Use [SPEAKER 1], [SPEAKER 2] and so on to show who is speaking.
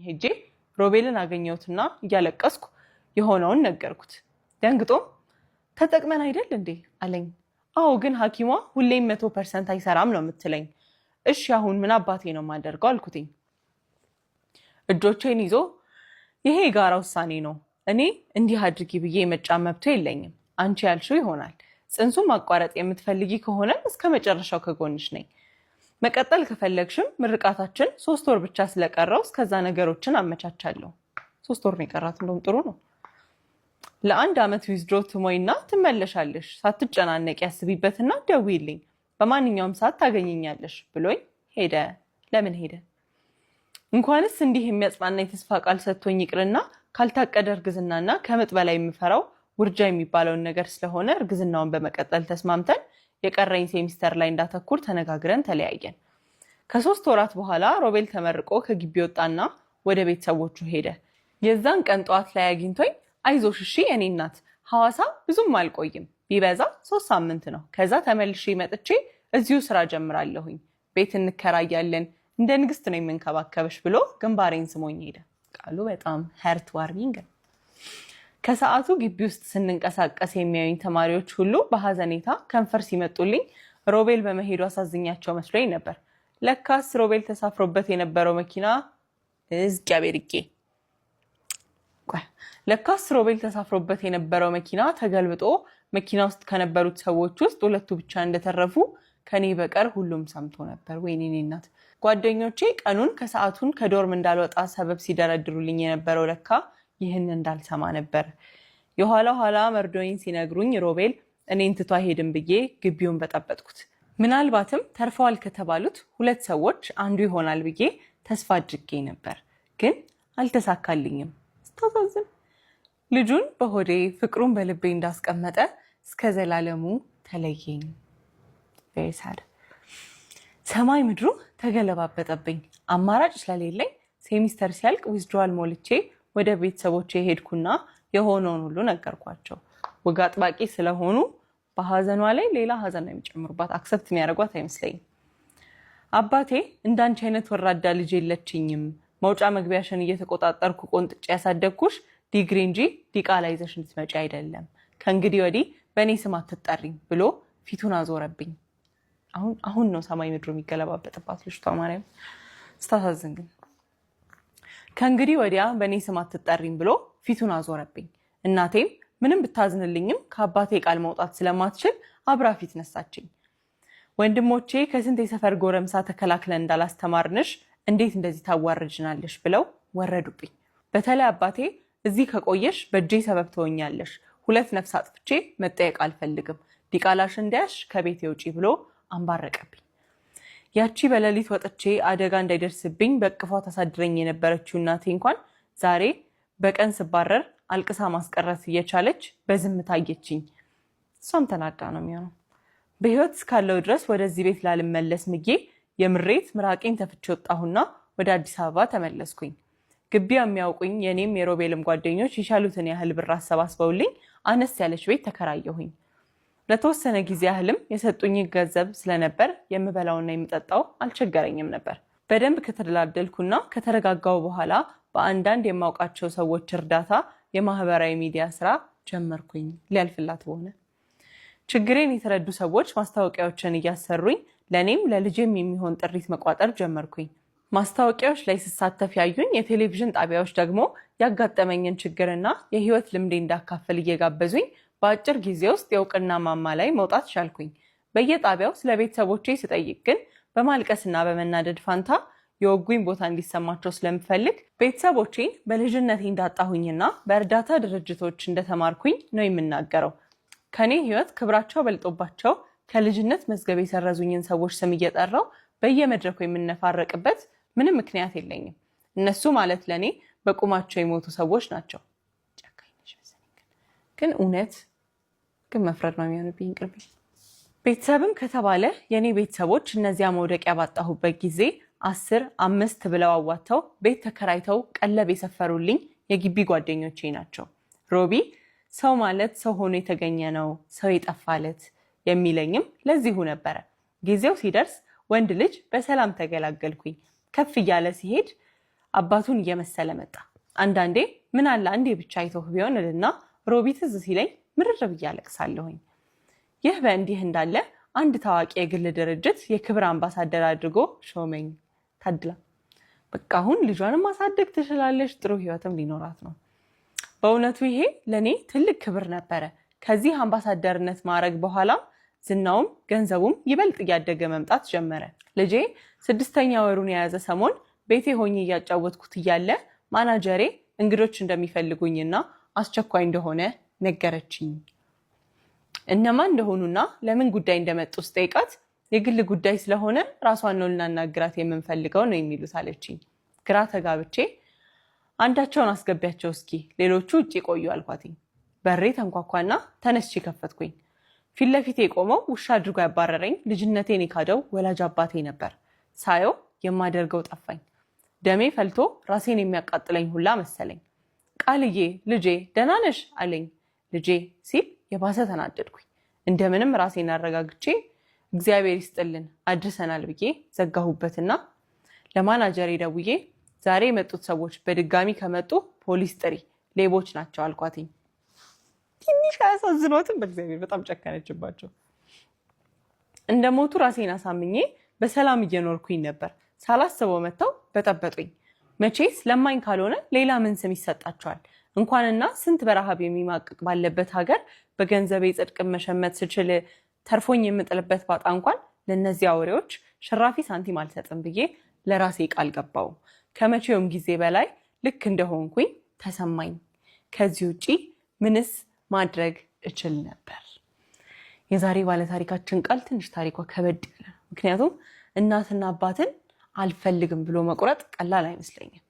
[SPEAKER 1] ሄጄ ሮቤልን አገኘሁትና እያለቀስኩ የሆነውን ነገርኩት። ደንግጦም ተጠቅመን አይደል እንዴ አለኝ። አዎ ግን ሐኪሟ ሁሌም 100% አይሰራም ነው የምትለኝ። እሺ አሁን ምን አባቴ ነው የማደርገው አልኩትኝ። እጆቼን ይዞ ይሄ የጋራ ውሳኔ ነው። እኔ እንዲህ አድርጊ ብዬ የመጫን መብቶ የለኝም። አንቺ ያልሽው ይሆናል። ጽንሱን ማቋረጥ የምትፈልጊ ከሆነ እስከ መጨረሻው ከጎንሽ ነኝ። መቀጠል ከፈለግሽም ምርቃታችን 3 ወር ብቻ ስለቀረው እስከዛ ነገሮችን አመቻቻለሁ። 3 ወር ነው የቀራት፣ እንደውም ጥሩ ነው። ለ1 ዓመት ዊዝድሮ ትሞይና ትመለሻለሽ። ሳትጨናነቂ ያስቢበትና ደውይልኝ፣ በማንኛውም ሰዓት ታገኘኛለሽ ብሎኝ ሄደ። ለምን ሄደ? እንኳንስ እንዲህ የሚያጽናና የተስፋ ቃል ሰጥቶኝ ይቅርና ካልታቀደ እርግዝናና ከምጥ በላይ የምፈራው ውርጃ የሚባለውን ነገር ስለሆነ እርግዝናውን በመቀጠል ተስማምተን የቀረኝ ሴሚስተር ላይ እንዳተኩር ተነጋግረን ተለያየን። ከ3 ወራት በኋላ ሮቤል ተመርቆ ከግቢ ወጣና ወደ ቤተሰቦቹ ሄደ። የዛን ቀን ጠዋት ላይ አግኝቶኝ አይዞሽ እሺ የኔ እናት፣ ሐዋሳ ብዙም አልቆይም፣ ቢበዛ 3 ሳምንት ነው። ከዛ ተመልሼ መጥቼ እዚሁ ስራ ጀምራለሁኝ፣ ቤት እንከራያለን፣ እንደ ንግስት ነው የምንከባከብሽ ብሎ ግንባሬን ስሞኝ ሄደ። ቃሉ በጣም ሀርት ዋርሚንግ። ከሰዓቱ ግቢ ውስጥ ስንንቀሳቀስ የሚያዩኝ ተማሪዎች ሁሉ በሐዘኔታ ከንፈር ሲመጡልኝ ሮቤል በመሄዱ አሳዝኛቸው መስሎኝ ነበር። ለካስ ሮቤል ተሳፍሮበት የነበረው መኪና ተገልብጦ መኪና ውስጥ ከነበሩት ሰዎች ውስጥ 2 ብቻ እንደተረፉ ከኔ በቀር ሁሉም ሰምቶ ነበር። ወይኔ እናት። ጓደኞቼ ቀኑን ከሰዓቱን ከዶርም እንዳልወጣ ሰበብ ሲደረድሩልኝ የነበረው ለካ ይህን እንዳልሰማ ነበር። የኋላ መርዶይን ሲነግሩኝ ሮቤል እኔን ትቶ አይሄድም ብዬ ግቢውን በጠበጥኩት። ምናልባትም ተርፈዋል ከተባሉት 2 ሰዎች አንዱ ይሆናል ብዬ ተስፋ አድርጌ ነበር፣ ግን አልተሳካልኝም። ስታሳዝን። ልጁን በሆዴ ፍቅሩን በልቤ እንዳስቀመጠ እስከ ዘላለሙ ተለየኝ። very sad። ሰማይ ምድሩ ተገለባበጠብኝ። አማራጭ ስለሌለኝ ሴሚስተር ሲያልቅ ዊዝድሮዋል ሞልቼ ወደ ቤተሰቦቼ ሄድኩና የሆነውን ሁሉ ነገርኳቸው። ወግ አጥባቂ ስለሆኑ በሐዘኗ ላይ ሌላ ሐዘን ነው የሚጨምሩባት፣ አክሰፕት የሚያደርጓት አይመስለኝም። አባቴ እንዳንቺ አይነት ወራዳ ልጅ የለችኝም፣ መውጫ መግቢያሽን እየተቆጣጠርኩ ቆንጥጬ ያሳደግኩሽ ዲግሪ እንጂ ዲቃላ ይዘሽ እንድትመጪ አይደለም፣ ከእንግዲህ ወዲህ በእኔ ስም አትጠሪም ብሎ ፊቱን አዞረብኝ። አሁን ነው ሰማይ ምድሩ የሚገለባበጥባት ልጅቷ ማርያም። ስታሳዝን ግን ከእንግዲህ ወዲያ በእኔ ስም አትጠሪም ብሎ ፊቱን አዞረብኝ። እናቴም ምንም ብታዝንልኝም ከአባቴ ቃል መውጣት ስለማትችል አብራ ፊት ነሳችኝ። ወንድሞቼ ከስንት የሰፈር ጎረምሳ ተከላክለን እንዳላስተማርንሽ እንዴት እንደዚህ ታዋርጅናለሽ ብለው ወረዱብኝ። በተለይ አባቴ እዚህ ከቆየሽ በእጄ ሰበብ ትሆኛለሽ፣ 2 ነፍስ አጥፍቼ መጠየቅ አልፈልግም፣ ዲቃላሽ እንዳያሽ ከቤቴ ውጪ ብሎ አንባረቀብኝ። ያቺ በሌሊት ወጥቼ አደጋ እንዳይደርስብኝ በቅፏ ታሳድረኝ የነበረችው እናቴ እንኳን ዛሬ በቀን ስባረር አልቅሳ ማስቀረት እየቻለች በዝምታ አየችኝ። እሷም ተናዳ ነው የሚሆነው። በህይወት እስካለው ድረስ ወደዚህ ቤት ላልመለስ ምጌ የምሬት ምራቄን ተፍቼ ወጣሁና ወደ አዲስ አበባ ተመለስኩኝ። ግቢ የሚያውቁኝ የኔም የሮቤልም ጓደኞች የቻሉትን ያህል ብር አሰባስበውልኝ አነስ ያለች ቤት ተከራየሁኝ። ለተወሰነ ጊዜ ያህልም የሰጡኝ ገንዘብ ስለነበር የምበላውና የምጠጣው አልቸገረኝም ነበር። በደንብ ከተደላደልኩና ከተረጋጋው በኋላ በአንዳንድ የማውቃቸው ሰዎች እርዳታ የማህበራዊ ሚዲያ ስራ ጀመርኩኝ። ሊያልፍላት በሆነ ችግሬን የተረዱ ሰዎች ማስታወቂያዎችን እያሰሩኝ ለኔም ለልጄም የሚሆን ጥሪት መቋጠር ጀመርኩኝ። ማስታወቂያዎች ላይ ስሳተፍ ያዩኝ የቴሌቪዥን ጣቢያዎች ደግሞ ያጋጠመኝን ችግርና የህይወት ልምዴ እንዳካፈል እየጋበዙኝ በአጭር ጊዜ ውስጥ የእውቅና ማማ ላይ መውጣት ቻልኩኝ። በየጣቢያው ስለ ቤተሰቦቼ ስጠይቅ ግን በማልቀስና በመናደድ ፋንታ የወጉኝ ቦታ እንዲሰማቸው ስለምፈልግ ቤተሰቦቼን በልጅነቴ እንዳጣሁኝና በእርዳታ ድርጅቶች እንደተማርኩኝ ነው የምናገረው። ከኔ ህይወት ክብራቸው በልጦባቸው ከልጅነት መዝገብ የሰረዙኝን ሰዎች ስም እየጠራው በየመድረኩ የምነፋረቅበት ምንም ምክንያት የለኝም። እነሱ ማለት ለኔ በቁማቸው የሞቱ ሰዎች ናቸው። ግን እውነት ግን መፍረድ ነው የሚሆንብኝ። ቅርብ ቤተሰብም ከተባለ የኔ ቤተሰቦች እነዚያ መውደቂያ ባጣሁበት ጊዜ 10 5 ብለው አዋተው ቤት ተከራይተው ቀለብ የሰፈሩልኝ የግቢ ጓደኞቼ ናቸው። ሮቢ ሰው ማለት ሰው ሆኖ የተገኘ ነው፣ ሰው የጠፋለት የሚለኝም ለዚሁ ነበረ። ጊዜው ሲደርስ ወንድ ልጅ በሰላም ተገላገልኩኝ። ከፍ እያለ ሲሄድ አባቱን እየመሰለ መጣ። አንዳንዴ ምን አለ አንዴ ብቻ አይቶህ ቢሆን እልና ሮቢት ትዝ ሲለኝ ምርር ብዬ አለቅሳለሁኝ። ይህ በእንዲህ እንዳለ አንድ ታዋቂ የግል ድርጅት የክብር አምባሳደር አድርጎ ሾመኝ። ታድላ። በቃ አሁን ልጇንም ማሳደግ ትችላለች፣ ጥሩ ህይወትም ሊኖራት ነው። በእውነቱ ይሄ ለኔ ትልቅ ክብር ነበረ። ከዚህ አምባሳደርነት ማዕረግ በኋላ ዝናውም ገንዘቡም ይበልጥ እያደገ መምጣት ጀመረ። ልጄ 6ኛ ወሩን የያዘ ሰሞን ቤቴ ሆኜ እያጫወትኩት እያለ ማናጀሬ እንግዶች እንደሚፈልጉኝና አስቸኳይ እንደሆነ ነገረችኝ። እነማን እንደሆኑና ለምን ጉዳይ እንደመጡ ስጠይቃት የግል ጉዳይ ስለሆነ ራሷን ነው ልናናግራት የምንፈልገው ነው የሚሉት አለችኝ። ግራ ተጋብቼ አንዳቸውን አስገቢያቸው እስኪ ሌሎቹ ውጭ ቆዩ አልኳትኝ። በሬ ተንኳኳና ተነስቼ ከፈትኩኝ። ፊት ለፊቴ የቆመው ውሻ አድርጎ ያባረረኝ ልጅነቴን የካደው ወላጅ አባቴ ነበር። ሳየው የማደርገው ጠፋኝ። ደሜ ፈልቶ ራሴን የሚያቃጥለኝ ሁላ መሰለኝ። ቃልዬ ልጄ ደህና ነሽ አለኝ። ልጄ ሲል የባሰ ተናደድኩኝ። እንደምንም ራሴን አረጋግቼ እግዚአብሔር ይስጥልን አድርሰናል ብዬ ዘጋሁበትና ለማናጀሬ ደውዬ ዛሬ የመጡት ሰዎች በድጋሚ ከመጡ ፖሊስ ጥሪ፣ ሌቦች ናቸው አልኳትኝ። ትንሽ አያሳዝኖትም? በእግዚአብሔር በጣም ጨከነችባቸው። እንደሞቱ ራሴን አሳምኜ በሰላም እየኖርኩኝ ነበር። ሳላስበው መጥተው በጠበጡኝ። መቼስ ለማኝ ካልሆነ ሌላ ምን ስም ይሰጣቸዋል? እንኳንና ስንት በረሃብ የሚማቅቅ ባለበት ሀገር በገንዘቤ ጽድቅን መሸመት ስችል ተርፎኝ የምጥልበት ባጣ እንኳን ለእነዚህ አውሬዎች ሽራፊ ሳንቲም አልሰጥም ብዬ ለራሴ ቃል ገባው። ከመቼውም ጊዜ በላይ ልክ እንደሆንኩኝ ተሰማኝ። ከዚህ ውጪ ምንስ ማድረግ እችል ነበር? የዛሬ ባለታሪካችን ቃል ትንሽ ታሪኳ ከበድ ያለ ነው። ምክንያቱም እናትና አባትን አልፈልግም ብሎ መቁረጥ ቀላል አይመስለኝም።